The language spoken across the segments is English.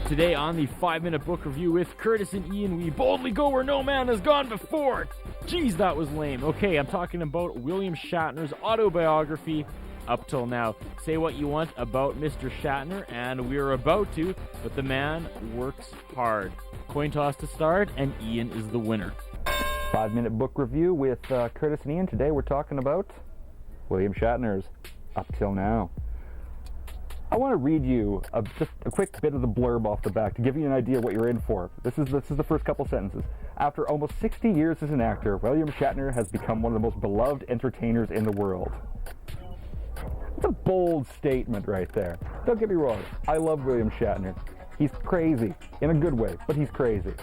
Today on the 5-Minute Book Review with Curtis and Ian, we boldly go where no man has gone before. Jeez, that was lame. Okay, I'm talking about William Shatner's autobiography, Up Till Now. Say what you want about Mr. Shatner, and we're about to, but the man works hard. Coin toss to start, and Ian is the winner. 5-Minute Book Review with Curtis and Ian. Today we're talking about William Shatner's Up Till Now. I want to read you just a quick bit of the blurb off the back to give you an idea what you're in for. This is the first couple sentences. After almost 60 years as an actor, William Shatner has become one of the most beloved entertainers in the world. It's a bold statement right there. Don't get me wrong, I love William Shatner. He's crazy, in a good way, but he's crazy.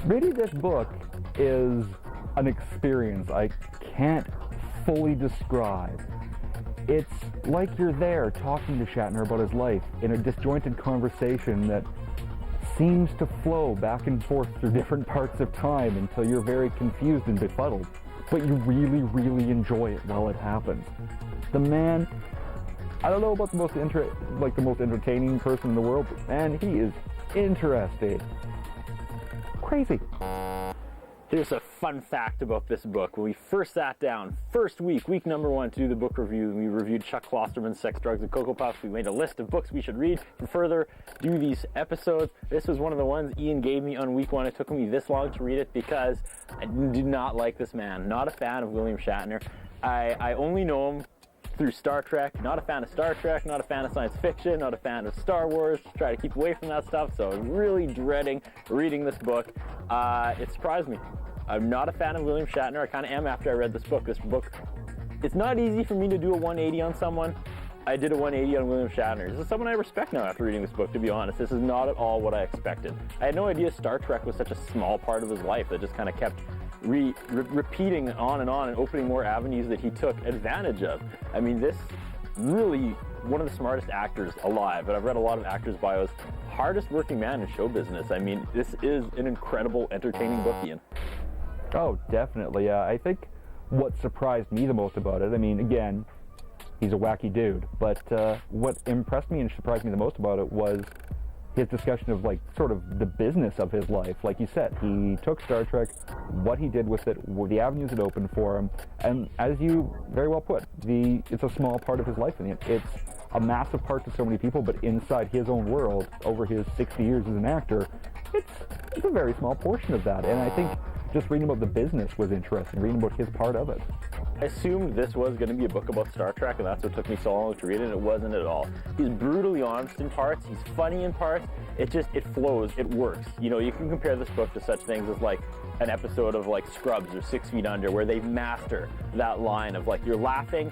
Reading this book is an experience I can't fully describe. It's like you're there talking to Shatner about his life in a disjointed conversation that seems to flow back and forth through different parts of time until you're very confused and befuddled. But you really, really enjoy it while it happens. The man, I don't know about the most entertaining person in the world, but man, he is interesting. Crazy. Here's a fun fact about this book. When we first sat down, first week number 1, to do the book review, we reviewed Chuck Klosterman's Sex, Drugs, and Cocoa Puffs. We made a list of books we should read to further do these episodes. This was one of the ones Ian gave me on week 1. It took me this long to read it because I did not like this man. Not a fan of William Shatner. I only know him through Star Trek. Not a fan of Star Trek, not a fan of science fiction, not a fan of Star Wars. Try to keep away from that stuff, so I was really dreading reading this book. It surprised me. I'm not a fan of William Shatner. I kind of am after I read this book. It's not easy for me to do a 180 on someone. I did a 180 on William Shatner. This is someone I respect now after reading this book, to be honest. This is not at all what I expected. I had no idea Star Trek was such a small part of his life that just kind of kept repeating on and opening more avenues that he took advantage of. I mean, this really one of the smartest actors alive, but I've read a lot of actors' bios. Hardest working man in show business. I mean, this is an incredible, entertaining book, Ian. Oh, definitely. I think what surprised me the most about it, I mean, again, he's a wacky dude, but what impressed me and surprised me the most about it was his discussion of, sort of the business of his life. Like you said, he took Star Trek, what he did with it, the avenues it opened for him, and as you very well put, it's a small part of his life. It's a massive part to so many people, but inside his own world, over his 60 years as an actor, it's a very small portion of that. And I think just reading about the business was interesting, reading about his part of it. I assumed this was going to be a book about Star Trek, and that's what took me so long to read it, and it wasn't at all. He's brutally honest in parts, he's funny in parts, it flows, it works. You know, you can compare this book to such things as an episode of Scrubs or 6 Feet Under, where they master that line of you're laughing,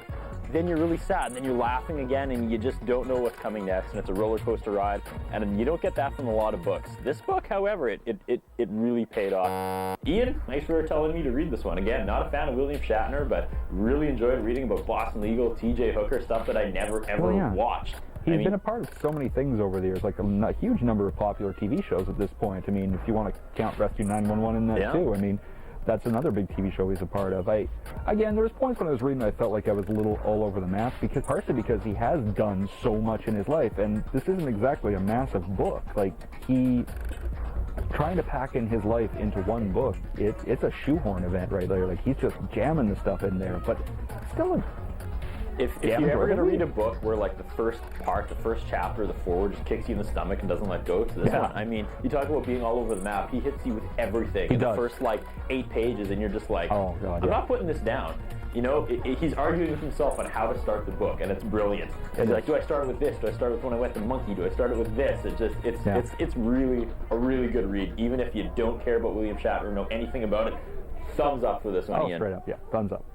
then you're really sad, and then you're laughing again, and you just don't know what's coming next, and it's a roller coaster ride, and you don't get that from a lot of books. This book, however, it really paid off. Ian, thanks for telling me to read this one. Again, not a fan of William Shatner, but really enjoyed reading about Boston Legal, T.J. Hooker, stuff that I never ever watched. He's been a part of so many things over the years, a huge number of popular TV shows at this point. I mean, if you want to count Rescue 911 in that too, I mean, that's another big TV show he's a part of. Again, there was points when I was reading I felt like I was a little all over the map, partially because he has done so much in his life, and this isn't exactly a massive book. He trying to pack in his life into one book, it's a shoehorn event right there. He's just jamming the stuff in there, but still If you're ever going to read a book where the first part, the first chapter, the forward just kicks you in the stomach and doesn't let go, it's this one. I mean, you talk about being all over the map, he hits you with everything in the first 8 pages, and you're just oh God, I'm not putting this down. You know, he's arguing with himself on how to start the book, and it's brilliant. It's do I start with this? Do I start with When I Wet the Monkey? Do I start it with this? It's really a really good read, even if you don't care about William Shatner or know anything about it. Thumbs up for this one, Ian. Straight up, thumbs up.